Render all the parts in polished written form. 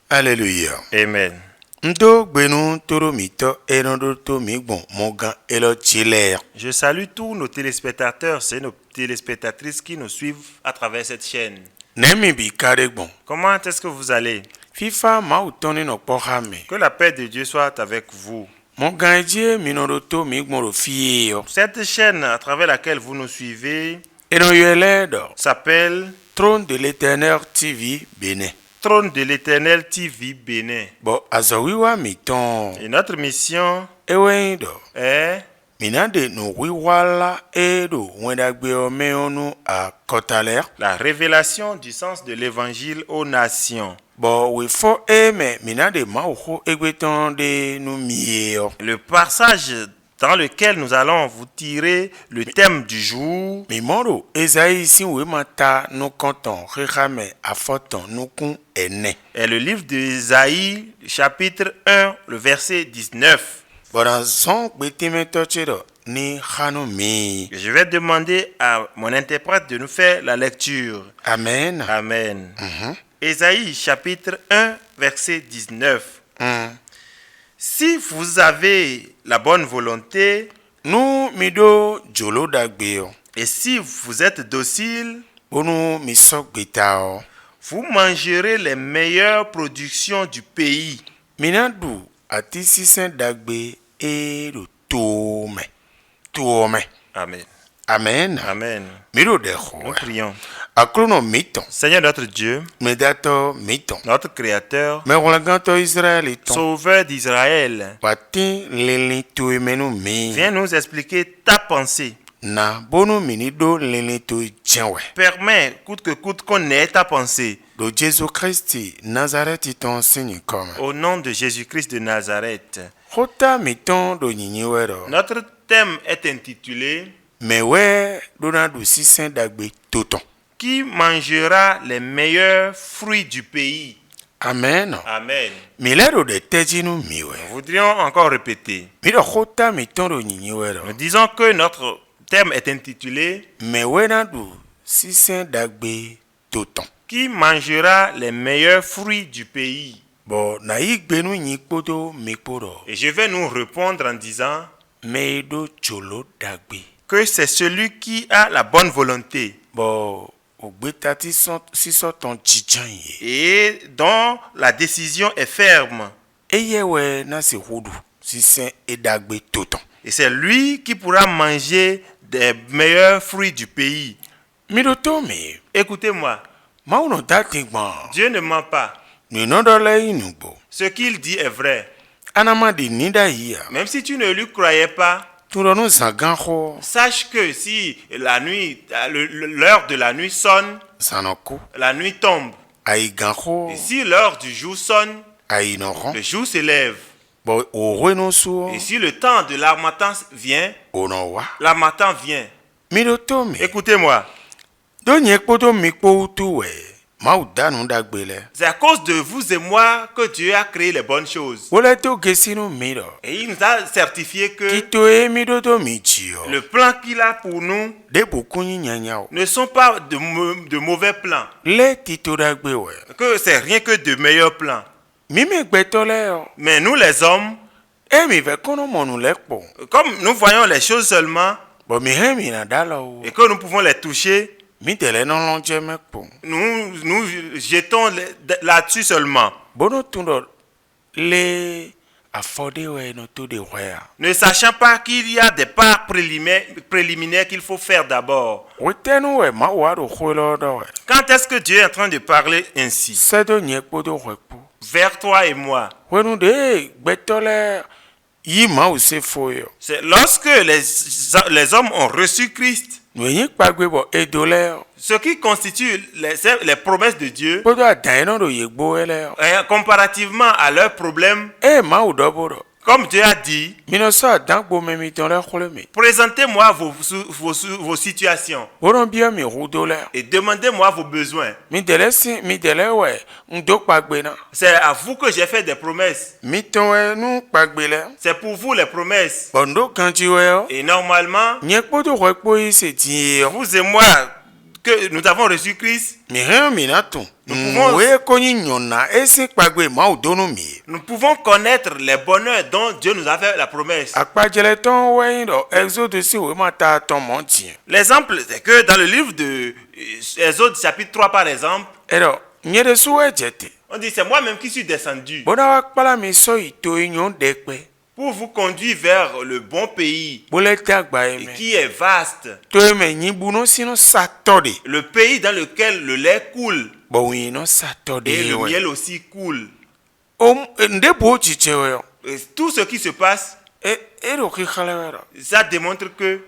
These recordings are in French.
Alléluia. Amen. Je salue tous nos téléspectateurs et nos téléspectatrices qui nous suivent à travers cette chaîne. Comment est-ce que vous allez? Que la paix de Dieu soit avec vous. Cette chaîne à travers laquelle vous nous suivez s'appelle Trône de l'Éternel TV Bénin. Trône de l'Éternel TV Bénin. Et notre mission est la révélation du sens de l'évangile aux nations. Le passage dans lequel nous allons vous tirer le thème du jour est le livre d'Ésaïe, chapitre 1, le verset 19. Je vais demander à mon interprète de nous faire la lecture. Amen. Amen. Ésaïe, chapitre 1, verset 19. Si vous avez la bonne volonté, et si vous êtes docile, vous mangerez les meilleures productions du pays. Amen. Amen. Amen. Nous prions. Seigneur notre Dieu, notre Créateur, Sauveur d'Israël, viens nous expliquer ta pensée. Permets, coûte que coûte, qu'on ait ta pensée. Au nom de Jésus-Christ de Nazareth. Notre thème est intitulé Qui mangera les meilleurs fruits du pays? Amen. Amen. Nous voudrions encore répéter. Nous disons que notre thème est intitulé Qui mangera les meilleurs fruits du pays? Et je vais nous répondre en disant que c'est celui qui a la bonne volonté et dont la décision est ferme. Et c'est lui qui pourra manger des meilleurs fruits du pays. Écoutez-moi. Dieu ne ment pas. Ce qu'il dit est vrai. Même si tu ne lui croyais pas, sache que si la nuit, l'heure de la nuit sonne, la nuit tombe. Et si l'heure du jour sonne, le jour se lève. Et si le temps de l'harmattan vient, l'harmattan vient. Écoutez-moi. C'est à cause de vous et moi que Dieu a créé les bonnes choses. Et il nous a certifié que le plan qu'il a pour nous ne sont pas de mauvais plans. Que c'est rien que de meilleurs plans. Mais nous les hommes, Comme nous voyons les choses seulement et que nous pouvons les toucher, nous jetons là-dessus seulement. Ne sachant pas qu'il y a des parts préliminaires qu'il faut faire d'abord. Quand est-ce que Dieu est en train de parler ainsi? Vers toi et moi. C'est lorsque les hommes ont reçu Christ, ce qui constitue les promesses de Dieu, comparativement à leurs problèmes, comme Dieu a dit, présentez-moi vos situations et demandez-moi vos besoins. C'est à vous que j'ai fait des promesses. C'est pour vous les promesses. Et normalement, vous et moi, que nous avons reçu Christ, nous pouvons connaître les bonheurs dont Dieu nous a fait la promesse. L'exemple, c'est que dans le livre de Exode chapitre 3 par exemple, on dit c'est moi-même qui suis descendu pour vous conduire vers le bon pays et qui est vaste. Le pays dans lequel le lait coule et le miel aussi coule. Et tout ce qui se passe, ça démontre que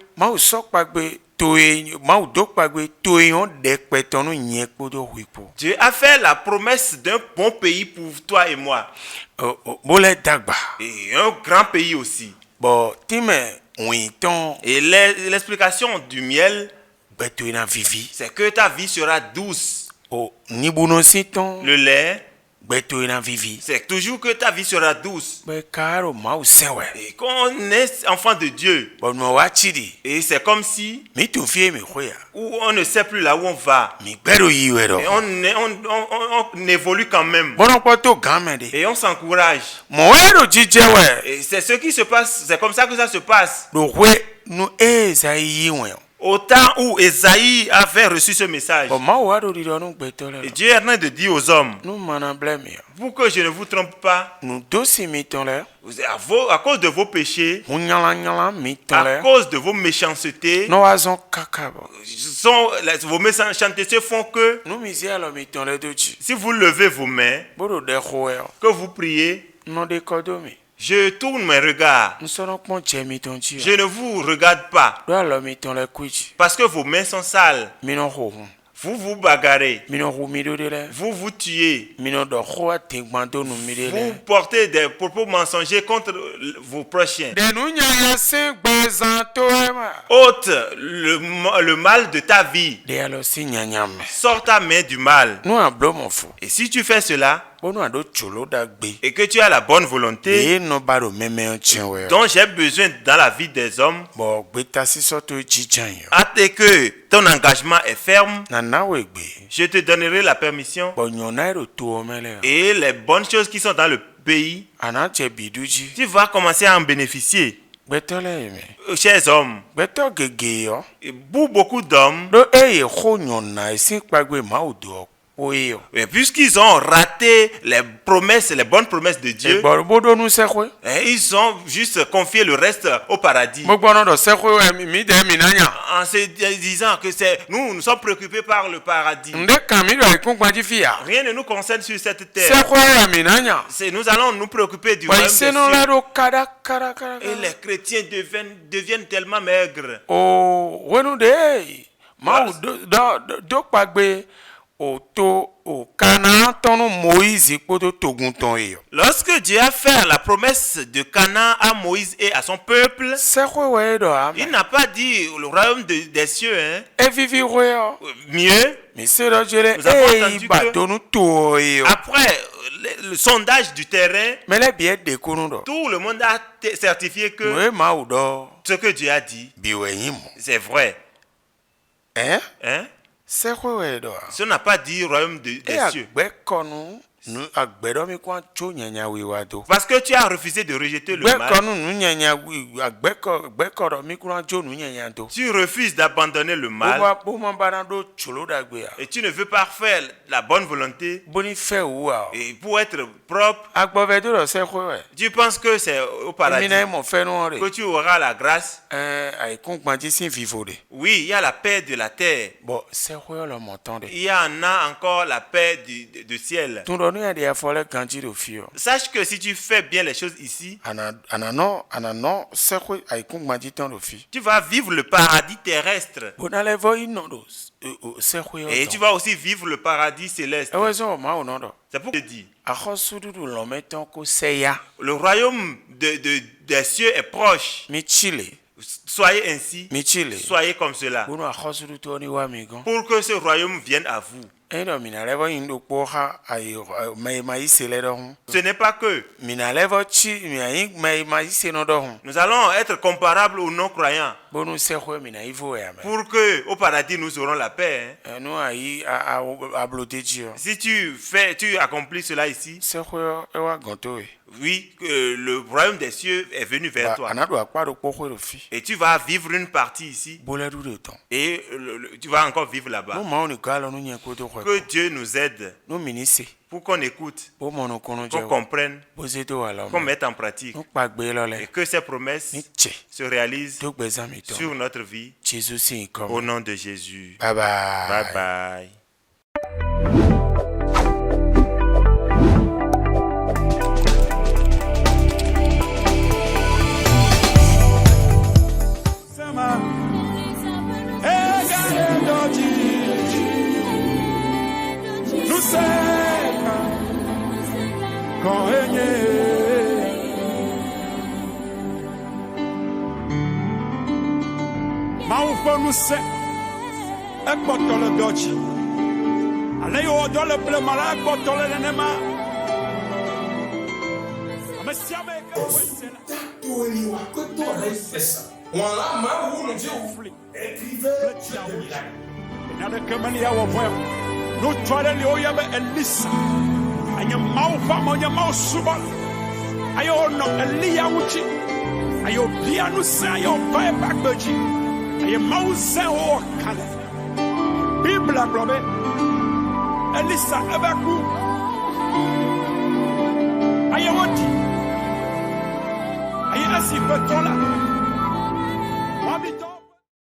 Dieu a fait la promesse d'un bon pays pour toi et moi. Et un grand pays aussi. Et l'explication du miel, c'est que ta vie sera douce. Le lait, c'est toujours que ta vie sera douce. Et quand on est enfant de Dieu, et c'est comme si où on ne sait plus là où on va. Et on évolue quand même. Et on s'encourage. Et c'est ce qui se passe, c'est comme ça que ça se passe. Au temps où Esaïe avait reçu ce message, et Dieu est en train de dire aux hommes, pour que je ne vous trompe pas, à cause de vos péchés, à cause de vos méchancetés, vos méchancetés font que si vous levez vos mains, que vous priez, je tourne mes regards. Je ne vous regarde pas. Parce que vos mains sont sales. Vous vous bagarrez. Vous vous tuez. Vous portez des propos mensongers contre vos prochains. Ôte le mal de ta vie. Sors ta main du mal. Et si tu fais cela, et que tu as la bonne volonté dont j'ai besoin dans la vie des hommes, hâte que ton engagement est ferme, je te donnerai la permission et les bonnes choses qui sont dans le pays, tu vas commencer à en bénéficier. Chers hommes, beaucoup d'hommes, et puisqu'ils ont raté les promesses, les bonnes promesses de Dieu, ils ont juste confié le reste au paradis. En se disant que nous sommes préoccupés par le paradis. Rien ne nous concerne sur cette terre. Nous allons nous préoccuper du royaume des cieux. Et les chrétiens deviennent tellement maigres. Lorsque Dieu a fait la promesse de Canaan à Moïse et à son peuple, il n'a pas dit le royaume des cieux. Mieux, nous avons entendu que après le sondage du terrain, tout le monde a certifié que ce que Dieu a dit, c'est vrai. Si on n'a pas dit royaume des cieux, Parce que tu as refusé de rejeter le mal. Tu refuses d'abandonner le mal. Et tu ne veux pas faire la bonne volonté. Et pour être propre, tu penses que c'est au paradis que tu auras la grâce. Oui, il y a la paix de la terre. Il y en a encore la paix du ciel. Sache que si tu fais bien les choses ici, tu vas vivre le paradis terrestre. Et tu vas aussi vivre le paradis céleste. C'est pour te dire. Le royaume des cieux est proche. Soyez ainsi, soyez comme cela, pour que ce royaume vienne à vous. Ce n'est pas que nous allons être comparables aux non-croyants pour que au paradis nous aurons la paix. Si tu accomplis cela ici, oui, le royaume des cieux est venu vers toi. Et tu vas vivre une partie ici. Et tu vas encore vivre là-bas. Que Dieu nous aide pour qu'on écoute, qu'on comprenne, qu'on mette en pratique. Et que ces promesses se réalisent sur notre vie. Au nom de Jésus. Bye bye. Bye bye. Nous c'est un bottle de doji. Allez au dans le bleu malade, bottle de nema. Aye mauze o kale Bible aglobe Elisa ebaku Aye wodi Aye asi betola